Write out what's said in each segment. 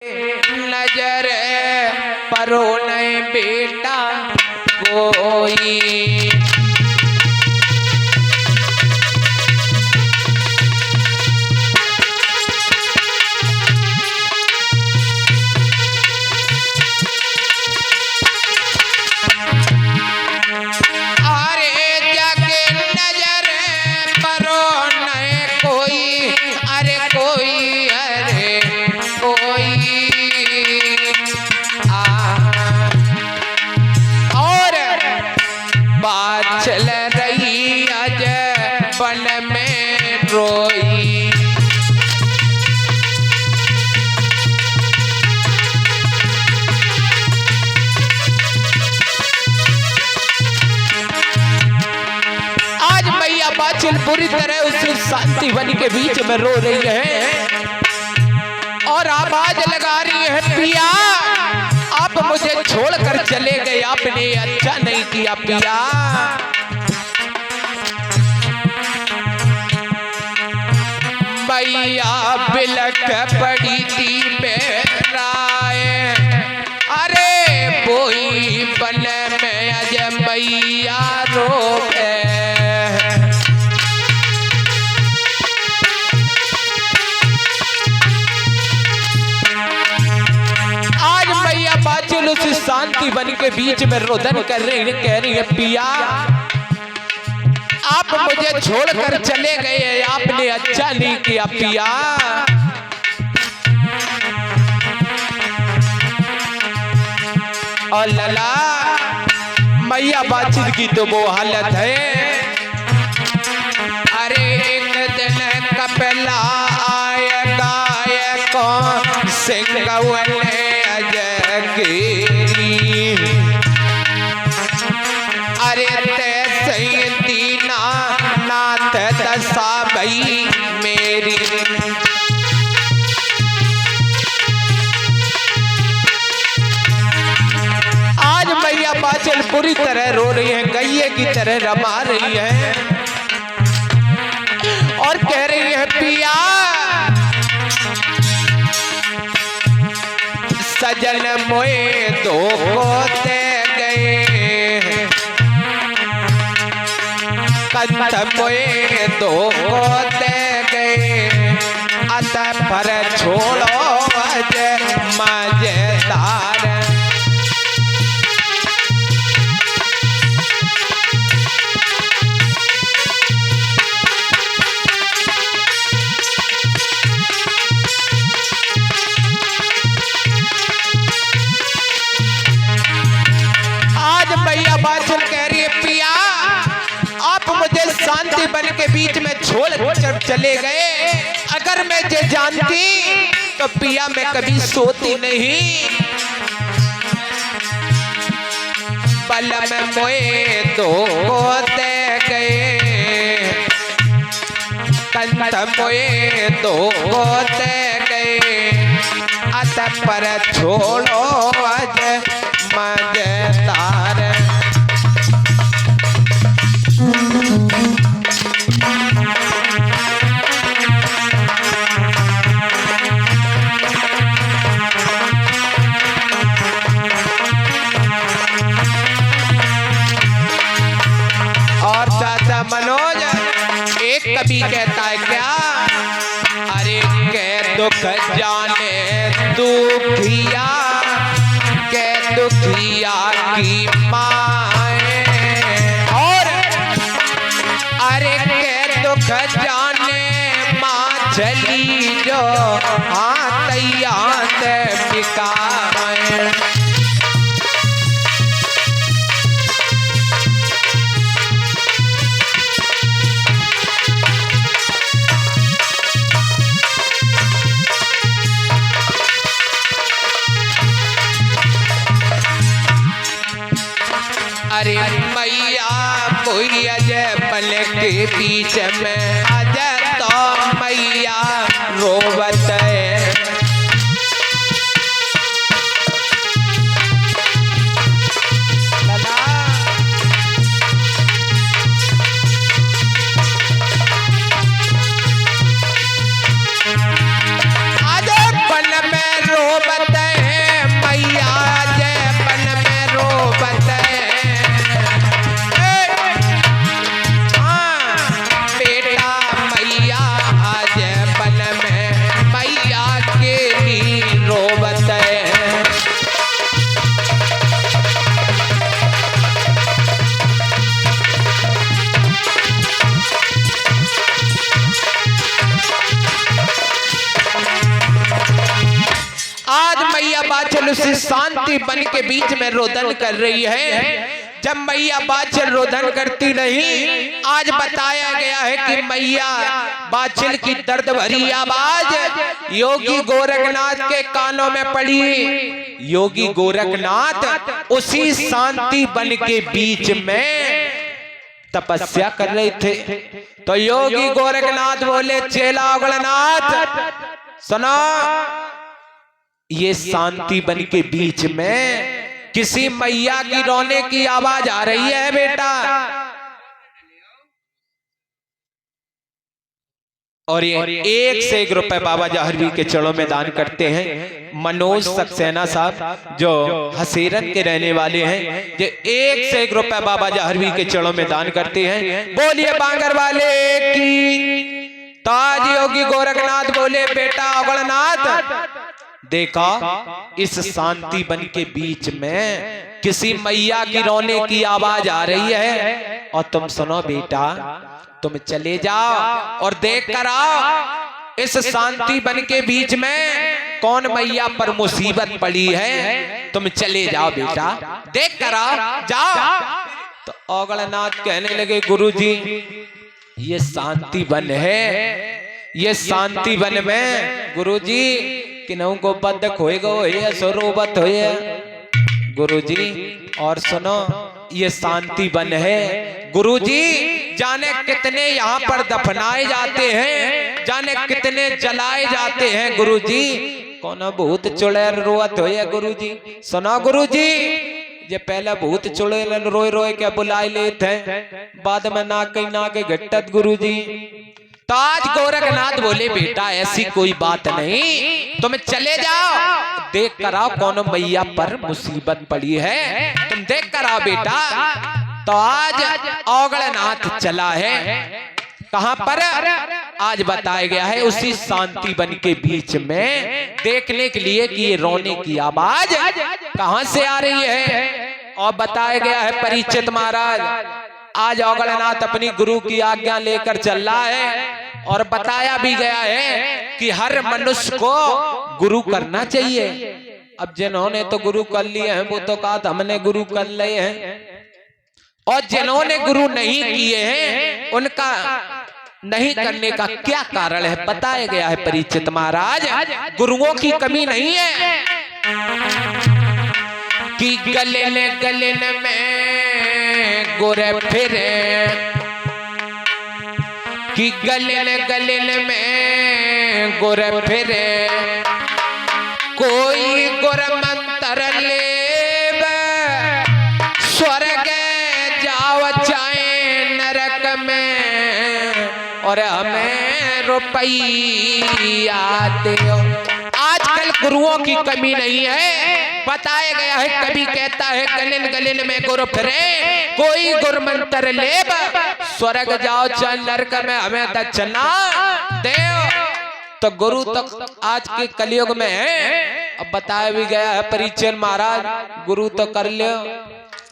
नजर परो नहीं बेटा कोई। चल रही आज बन में रोई। आज मैया बाछिल पूरी तरह उस शांति वन के बीच में रो रही है और आवाज लगा रही है, पिया आप मुझे छोड़कर चले गए, आपने अच्छा नहीं किया पिया। मैया बिलख पड़ी थी बेराए, अरे बोई बन में अज मैया रोए। आज मैया बाछिल उस शांति वन के बीच में रोदन कर रही है, कह रही है, पिया आप मुझे छोड़कर चले गए, आपने अच्छा नहीं किया पिया। और लला मैया बाछिल की तो वो हालत है, अरे एक दिन कपला आएगा कौन सिंगवले अजगीरी, अरे तैसे दीना नाथ दशा भई मेरी। आज मैया बाछिल पूरी तरह रो रही है, गैये की तरह रमा रही है और कह रही है, पिया सजन मोए दो दे गए, कंठ मोए दो दे गए, अतः पर छोड़ो अज मजेदार। बाछिल कह रही है, पिया आप मुझे शांति वन के बीच में छोड़ चले गए, अगर मैं ये जानती तो पिया मैं कभी सोती नहीं। पल में मोए दो दे गए, कंठ मोए दो दे गए, अतः पर छोड़ो अज मजेदार। और चाचा मनोज एक कवि कहता है क्या, अरे के दुख जाने दुखिया, के दुखिया की माए, और अरे के दुख जाने माँ चली जो हाथ याद बिकाए। अरे मैया कोई अजय पल के बीच में अजय तो मैया रोवत है, अजय पल में रोवत आज मैया बाचल उसी शांति बन के बीच में रोदन कर रही है। जब मैया बाचल रोदन करती नहीं, आज बताया गया है कि मैया बाचल की दर्द भरी आवाज योगी गोरखनाथ के कानों में पड़ी। योगी गोरखनाथ उसी शांति बन के बीच में तपस्या कर रहे थे। तो योगी गोरखनाथ बोले, चेला उगड़नाथ सुनो, ये शांति बन के बीच में किसी मैया की रोने की आवाज आ रही है बेटा, और ये 1 से 1 रुपए बाबा जहरवी के चरणों में दान करते हैं। मनोज सक्सेना साहब जो हसेरन के रहने वाले हैं, जो 1 से 1 रुपए बाबा जहरवी के चरणों में दान करते हैं। बोलिए बांगर वाले की। ताज योगी गोरखनाथ बोले, बेटा अगड़नाथ देखा, इस शांति बन के बीच में किसी मैया की रोने की आवाज आ रही है, और तुम सुनो बेटा, तुम चले जाओ और देख कर आओ इस शांति बन के बीच में कौन मैया पर मुसीबत पड़ी है। तुम चले जाओ बेटा, देख कर आओ, जाओ। तो अगड़नाथ कहने लगे, गुरुजी ये शांति वन है, ये शांति वन में गुरुजी किन्हों को बदक होएगा हो सरोबत होए गुरुजी। और सुनो, ये शांति वन है गुरुजी, जाने कितने यहाँ पर दफनाए जाते हैं, जाने कितने जलाए जाते हैं गुरुजी। कौन भूत चुड़ैल रोवत होए गुरुजी। सुनो गुरुजी, ये पहला भूत चुड़ैल रोए रोए क्या बुलाए लेते हैं, बाद में ना के घटत गुरुजी। तो आज गोरखनाथ बोले, बेटा ऐसी कोई बात नहीं, तुम चले जाओ, देख कर आओ कौन मैया पर मुसीबत पड़ी है, तुम देख कर आओ बेटा। तो आज अगड़नाथ चला है कहां पर, आज बताया गया है उसी शांति वन के बीच में, देखने के लिए कि ये रोने की आवाज कहां से आ रही है। और बताया गया है परीक्षित महाराज, आज अगड़नाथ अपनी गुरु की आज्ञा लेकर चल रहा है, और बताया भी गया है कि हर मनुष्य को गुरु करना चाहिए। अब जिन्होंने तो गुरु कर लिए हैं वो तो कहा हमने गुरु कर लिए हैं, और जिन्होंने गुरु नहीं किए हैं उनका नहीं करने का क्या कारण है, बताया गया है परीक्षित महाराज। गुरुओं की कमी नहीं है कि गलन में गोरे फिरे, कि गलन में गुर फिरे, कोई गुर मंत्र ले स्वर्ग जाओ चाहे नरक में, और हमें रुपया दो। आजकल गुरुओं की कमी नहीं है, बताया गया है, कभी कहता है गलन गलन में गुरु फिरे, कोई गुर मंत्र ले स्वर्ग जाओ चाहे नरक में हमें दक्षिणा देव। तो गुरु तो आज के कलयुग में है। अब बताया भी गया है परीक्षित महाराज, गुरु तो कर ले।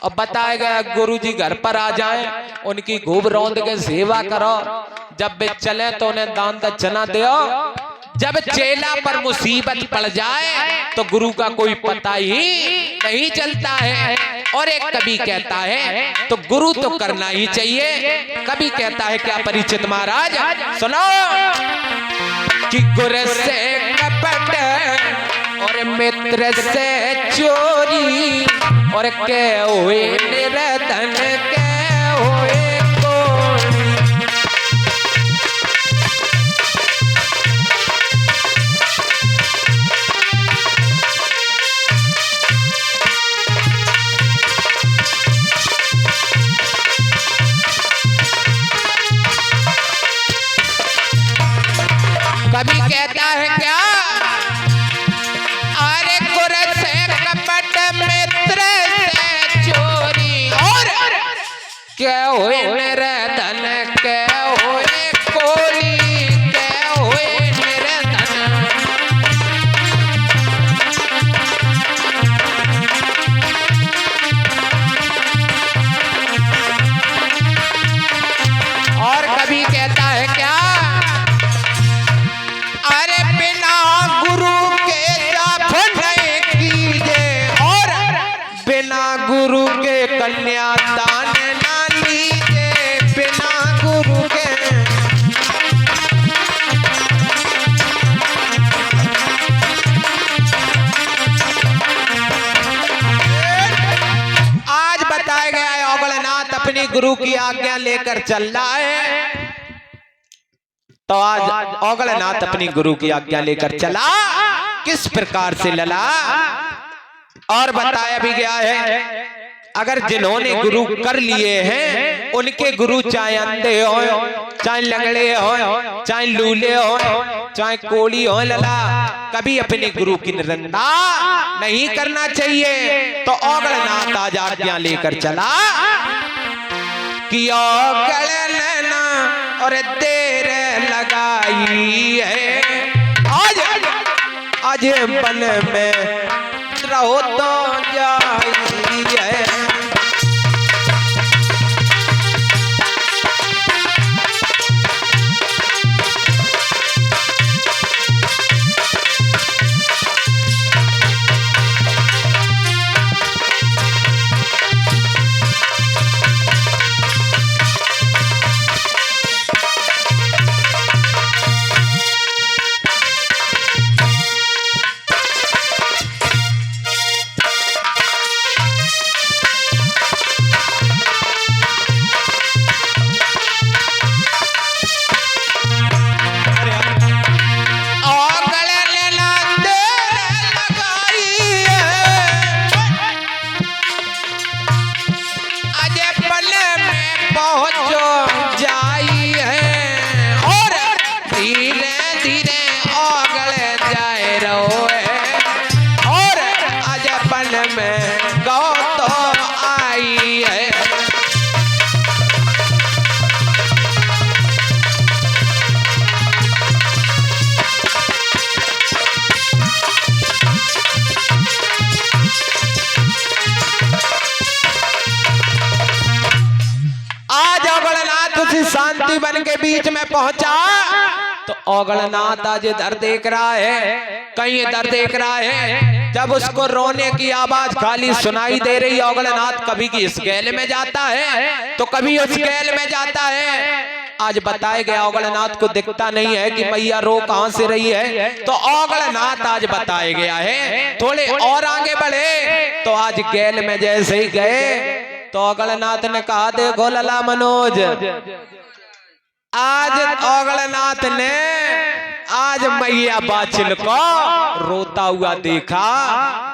अब बताया गया गुरु जी घर पर आ जाए, उनकी खूब रौंद के सेवा करो, जब वे चले तो उन्हें दान दक्षिणा दो। जब चेला पर मुसीबत पड़ जाए तो गुरु का कोई पता ही नहीं चलता है। और एक कवि कहता है तो गुरु तो करना ही चाहिए। कवि कहता है क्या परीक्षित महाराज, सुनो, कि गुरु से कपट और मित्र से चोरी, और के हुए निर्धन के हुए कभी कहता है क्या, अरे गुरु से कपट मित्र से चोरी, और क्या हुए निर्धन के हुए कोली, क्या हुए निर्धन। और कभी कहता है क्या, अरे बिना गुरु के दाफन कन्यादान ना लीजे बिना गुरु के। आज बताया गया है औगलनाथ अपनी गुरु की आज्ञा लेकर चल रहा है। तो आज औगलनाथ अपनी गुरु की आज्ञा लेकर चला, किस प्रकार से लला और बताया भी गया है। अगर जिन्होंने गुरु कर लिए हैं उनके गुरु चाहे अंधे हो, चाहे लंगड़े हो, चाहे लूले हो, चाहे कोड़ी हो, लला कभी अपने गुरु की निंदा नहीं करना चाहिए। तो औगलनाथ आज आज्ञा लेकर चला कि औगलना और देर लगाई है, आज बन में रहो तो जाई है। शांति वन के बीच में पहुंचा तो औगलनाथ आज इधर देख रहा है, कहीं इधर देख रहा है। जब उसको रोने की आवाज खाली सुनाई दे रही, औगलनाथ कभी की इस गैल में जाता है तो कभी उस गैल में जाता है। आज बताया गया औगलनाथ को दिखता नहीं है कि मैया रो कहां से रही है। तो औगलनाथ आज बताया गया है थोड़े और आगे बढ़े तो आज गैल में जैसे ही गए तो औगलनाथ ने कहा, देखो लला मनोज, आज औगलनाथ ने आज मैया बाछिल को रोता हुआ देखा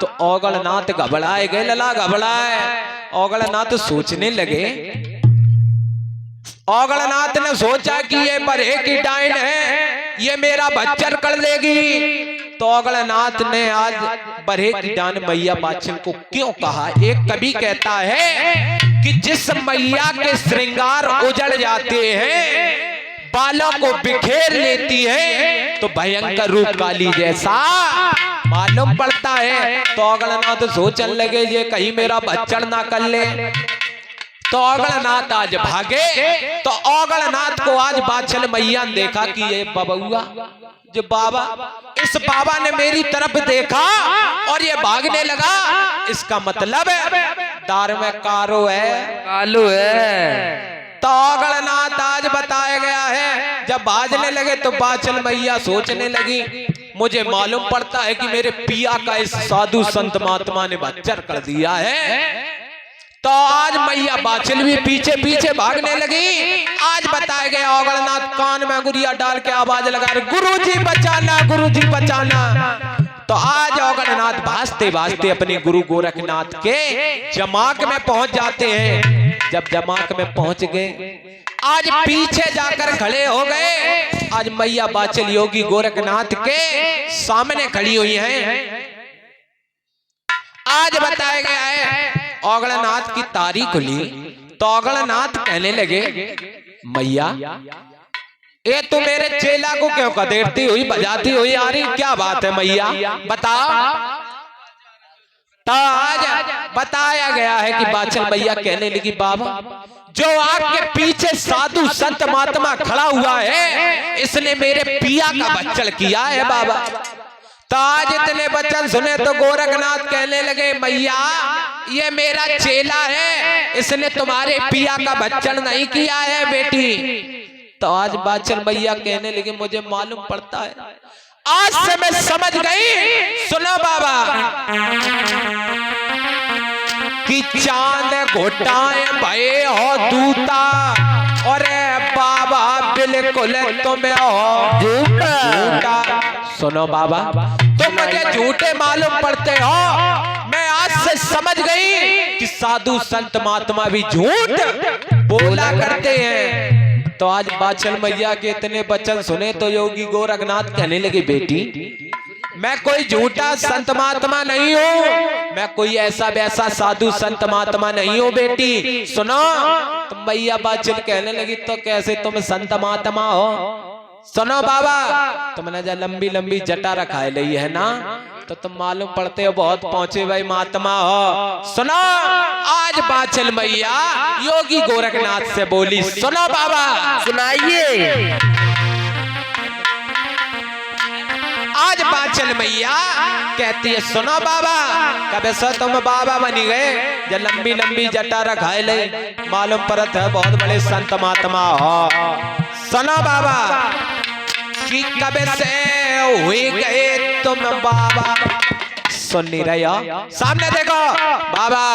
तो औगलनाथ घबराए गए, लला घबराए। औगलनाथ सोचने लगे, औगलनाथ ने सोचा कि ये बरहे की डाइन है, ये मेरा बच्चर कर देगी। तो औगलनाथ ने आज बरहे की डाइन मैया बाछिल को क्यों कहा। एक कवि कहता है कि जिस मैया के श्रृंगार उजड़ जाते हैं, बालों को बिखेर लेती है, तो भयंकर रूप काली जैसा मालूम पड़ता है। तो औगलनाथ सोचने लगे ये कहीं मेरा बच्चर ना कर ले। तो औगलनाथ आज भागे तो औगलनाथ को आज बाछिल मैया ने देखा कि ये बबुआ जो बाबा, इस बाबा ने मेरी तरफ देखा और ये भागने लगा, इसका मतलब है दार में कारो है, कालू है। तो औगलनाथ आज बताया गया है जब भाजने लगे तो बाछिल मैया सोचने लगी, मुझे मालूम पड़ता है कि मेरे पिया का इस साधु संत महात्मा ने बच्चर कर दिया है। तो आज मैया बाछिल भी पीछे पीछे भागने लगी। आज बताया गया औगलनाथ कान में गुड़िया डाल के आवाज लगा रहे, गुरुजी बचाना, गुरुजी बचाना। तो आज औगलनाथ भासते भासते अपने गुरु गोरखनाथ के जमाक में पहुंच जाते हैं। जब जमाक में पहुंच गए आज पीछे जाकर खड़े हो गए। आज मैया बाछिल योगी गोरखनाथ के सामने खड़ी हुई हैं। आज बताया गया है औगलनाथ की तारीख खुली तो औगलनाथ कहने लगे, मैया ये तो मेरे चेला को क्यों कदेड़ती हुई बजाती हुई आ रही, क्या बात है मैया बता। तो आज बताया गया है कि बाछिल मैया कहने लगी, बाबा जो आपके पीछे साधु संत महात्मा खड़ा हुआ है इसने मेरे पिया का बच्चर किया है बाबा। तो आज इतने वचन सुने तो गोरखनाथ कहने लगे, मैया ये मेरा चेला है, इसने तुम्हारे पिया का भक्षण नहीं किया है बेटी। तो आज बाचल मैया कहने लगी मुझे मालूम पड़ता है, आज से मैं समझ गई। सुनो बाबा कि चांद घोटाए भये हो दूता, और बाबा बिल्कुल तुम्हें हो झूठा। सुनो बाबा तुम मुझे झूठे मालूम पड़ते हो, मैं आज से समझ गई कि साधु संत महात्मा भी झूठ बोला करते हैं। तो आज बाचल मैया के इतने वचन सुने तो योगी गोरखनाथ कहने लगे बेटी मैं कोई झूठा संत महात्मा नहीं हूँ, मैं कोई ऐसा वैसा साधु संत महात्मा नहीं हूँ बेटी। सुनो तो मैया बाचल कहने लगी तो कैसे तुम संत महात्मा हो? सुनो बाबा तुमने जो लंबी लंबी जटा रखाए ली है ना, तो तुम मालूम पड़ते हो बहुत पहुंचे भाई महात्मा हो। सुनो आज बाचल मैया योगी गोरखनाथ से बोली। सुनो बाबा सुनाइए। आज बाचल मैया कहती है सुनो बाबा कब से तुम बाबा बनी गए, जब लंबी लंबी जटा रखाए ले मालूम पड़ता है बहुत बड़े संत महात्मा हो। सुनो बाबा कि कब से हुए गए तुम बाबा। सुन नहीं रहे हो? सामने देखो बाबा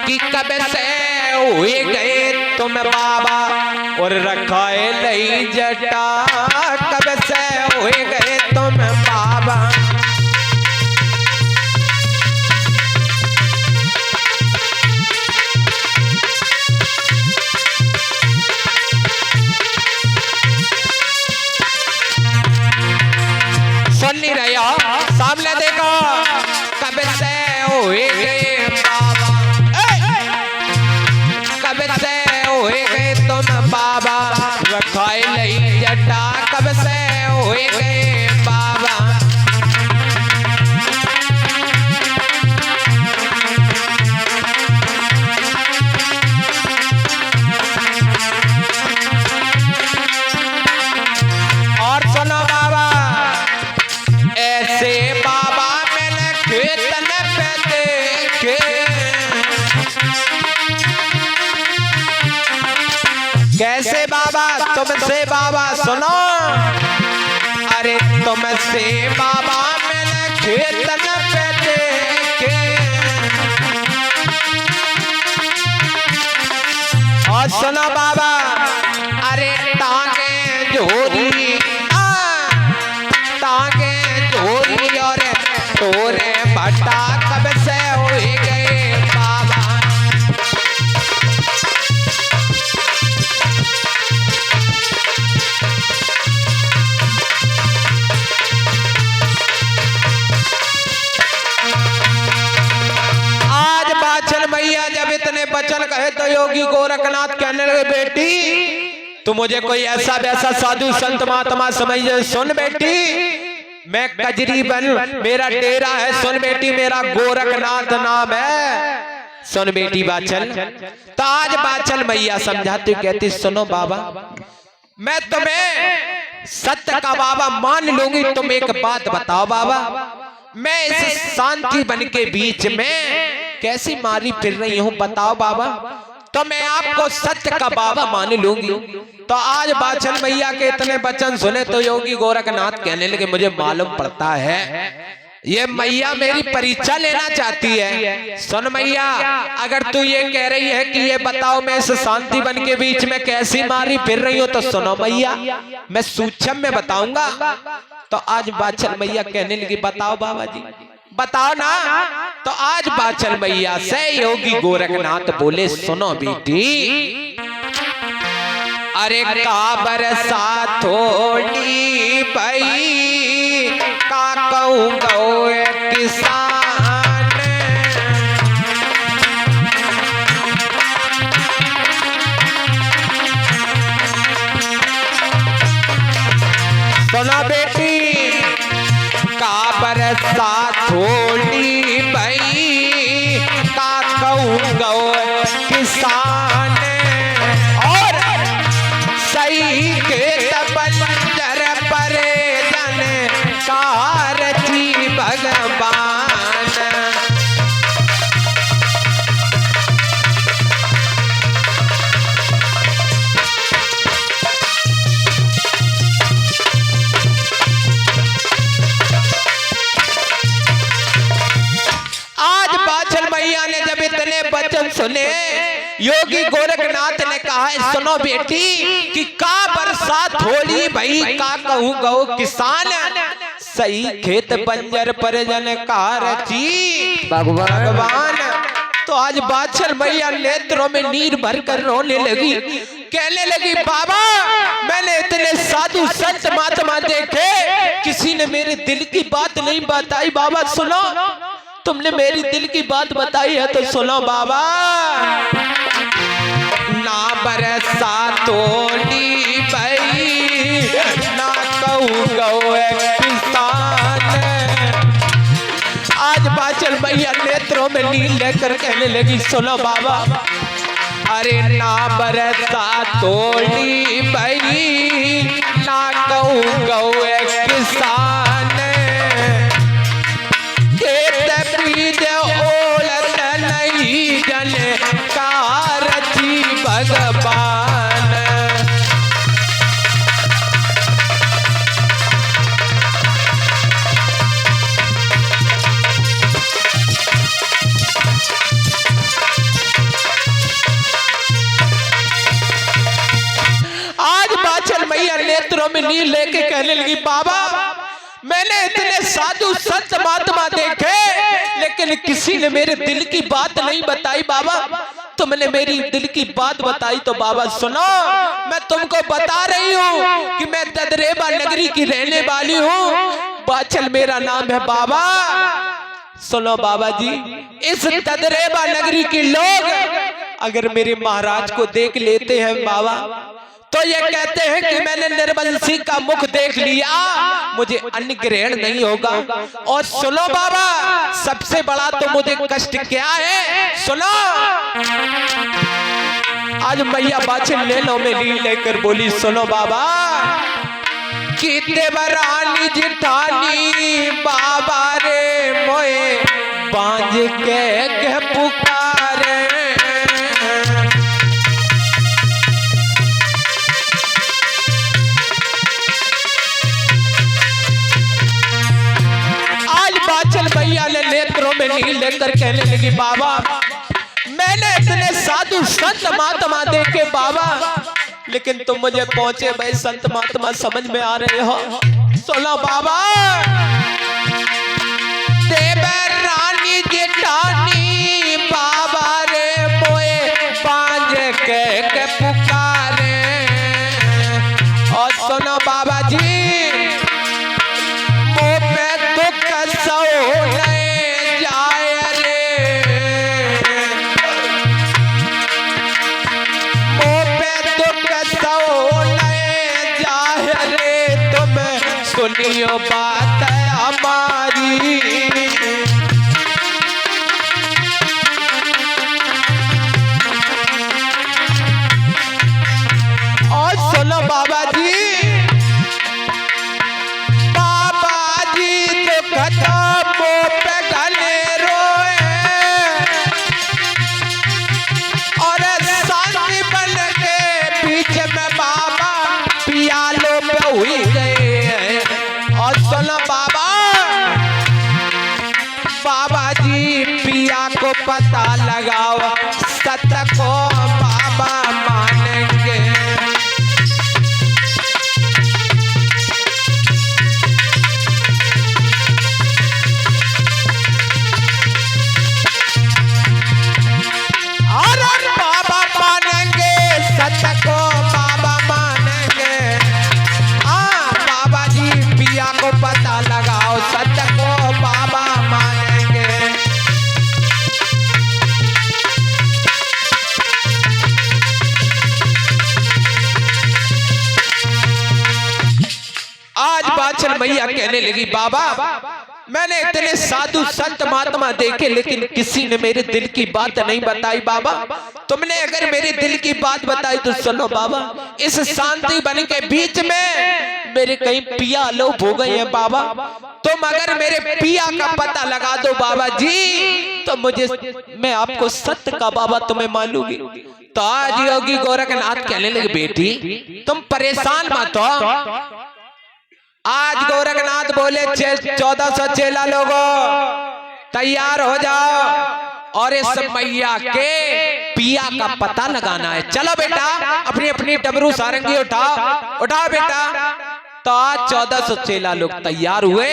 कि कब से हुए गए तुम बाबा, और रखाए लई जटा कब से हुए गए तुम बाबा। सुन नहीं रहे हो? सामने देखो कब से हुए गए बाबा, कब से हुए गए तुम बाबा, रखाए लई जटा कब से हुए गए बाबा। और सुनो बाबा ऐसे बाबा मैंने खेतन पे देखे, कैसे बाबा तुमसे बाबा सुनो, अरे तुमसे बाबा मैंने खेतन पे देखे, और सुनो बाबा अरे टांगे झोरी टांगे झोरी और तोरे भट्टा कब से हुए गए बाबा। आज बाचल मैया जब इतने वचन कहे तो योगी गोरखनाथ कहने लगे बेटी तू मुझे कोई ऐसा वैसा साधु संत महात्मा समझ। सुन बेटी मैं कजरी बन मेरा डेरा है, सुन बेटी मेरा गोरखनाथ नाम है। सुन बेटी बाचल तो आज बाचल मैया समझाती कहती सुनो बाबा मैं तुम्हें सत्य का बाबा मान लूंगी, तुम एक बात बताओ बाबा मैं इस शांति बन के बीच में कैसी मारी फिर रही हूँ बताओ बाबा, तो मैं आपको सत्य का बाबा मान लूंगी। तो आज बाचल मैया के इतने वचन सुने तो योगी गोरखनाथ कहने लगे मुझे मालूम पड़ता है ये मैया मेरी परीक्षा लेना चाहती है। सुन मैया अगर तू ये कह रही है कि ये बताओ मैं इस शांति बन के बीच में कैसी मारी फिर रही हूँ, तो सुनो मैया मैं सूक्ष्म में बताऊंगा। तो आज बाचल मैया कहने लगी बताओ बाबा जी बताओ ना। तो आज बाचल मैया से योगी गोरखनाथ बोले सुनो बेटी अरे का बरसा थोड़ी भाई का कहूँ गौ किसान, सुना बेटी का बरसा थोड़ी भाई का कहूँ गौ किसान, और सही के तबंजर पर जन कारची भगवान। सुने। योगी गोरखनाथ ने कहा है सुनो बेटी कि का बरसात थोड़ी भई का कहूँ गौ किसान, सही खेत बंजर पर जन का रची भगवान। तो आज बाछल मैया नेत्रों में नीर भर कर रोने लगी, कहने लगी बाबा मैंने इतने साधु संत महात्मा देखे, किसी ने मेरे दिल की बात नहीं बताई। बाबा सुनो, तुमने मेरी दिल की बात बताई है तो सुनो बाबा। ना बरसा तोली भई ना कहूँ गौ किसान। आज बाछल मैया नेत्रों में नीर लेकर कहने लगी सुनो बाबा, अरे ना बरसा तोली भई ना कहूँ गौ किसान। खेत बीज ओलत नहीं जन का रची भगवान। मैया नेत्रों में नीर लेके कहने लगी बाबा मैंने इतने साधु संत महात्मा देखे, लेकिन किसी ने मेरे दिल की बात नहीं बताई। बाबा तुमने मेरी दिल की बात बताई तो बाबा सुनो, मैं तुमको बता रही हूँ कि मैं ददरेबा नगरी की रहने वाली हूँ। बाछल मेरा नाम है बाबा। सुनो बाबा जी, इस ददरेबा नगरी के लोग अगर मेरे महाराज को देख लेते हैं बाबा तो ये कहते हैं कि मैंने निर्बंसी का मुख देख लिया, मुझे अन्न ग्रहण नहीं होगा। और सुनो बाबा, सबसे बड़ा तो मुझे कष्ट क्या है सुनो। आज मैया बाछल नैनों में नीर लेकर बोली सुनो बाबा कि देवरानी जिठानी बाबा रे मोए बांझ के पुकारे। मैया ने नेत्रों में नीर लेकर कहने लगी बाबा मैंने इतने साधु संत महात्मा देखे बाबा, लेकिन तुम मुझे पहुंचे भाई संत महात्मा समझ में आ रहे हो। सुनो बाबा, देवरानी जेठानी बाबा रे मोए बांझ के पुकारे। और सुनो बाबा जी, सुनियो बात हमारी। और सुनो बाबा जी, बाबा जी तो खत्म पे गले रोए और शांति बन के बीच में बाबा पियालो पे हुई गए। और सुनो बाबा, बाबा जी पिया को पता लगाओ सत्य को बाबा मानेंगे। और बाबा मानेंगे सत्य को बाबा मानेंगे। बाबा जी पिया को पता लगाओ सत्य को बाबा मानेंगे। आज बाछल मैया कहने लगी बाबा मैंने इतने साधु संत महात्मा देखे, लेकिन किसी ने मेरे दिल की बात नहीं बताई। बाबा तुमने अगर मेरे दिल की बात बताई तो सुनो बाबा, इस शांति वन के बीच में मेरे कहीं पिया लोग हो गए हैं बाबा। तुम अगर मेरे पिया का पता लगा दो बाबा जी तो मुझे मैं आपको सत्य का बाबा तुम्हें मानूंगी। तो आज योगी गोरखनाथ कहने लगे बेटी तुम परेशान मत हो। आज गोरखनाथ बोले 1400 चेला लोगों तैयार हो जाओ और इस मैया के पिया का पता लगाना है। चलो बेटा अपनी अपनी डमरू सारंगी उठाओ बेटा। तो आज 1400 चेला लोग तैयार हुए।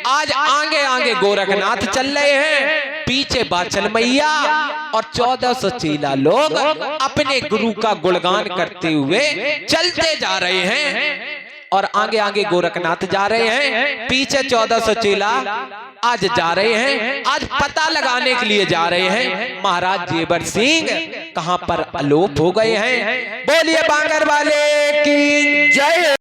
आज आगे आगे गोरखनाथ चल रहे हैं, पीछे बाछल मैया और 1400 चेला लोग अपने गुरु का गुणगान करते हुए चलते जा रहे हैं। और आगे आगे गोरखनाथ जा रहे हैं, पीछे 1400 चेला आज जा रहे हैं। आज पता लगाने के लिए जा रहे हैं महाराज जेवर सिंह कहां पर अलोप हो गए हैं। बोलिए बांगर वाले की जय।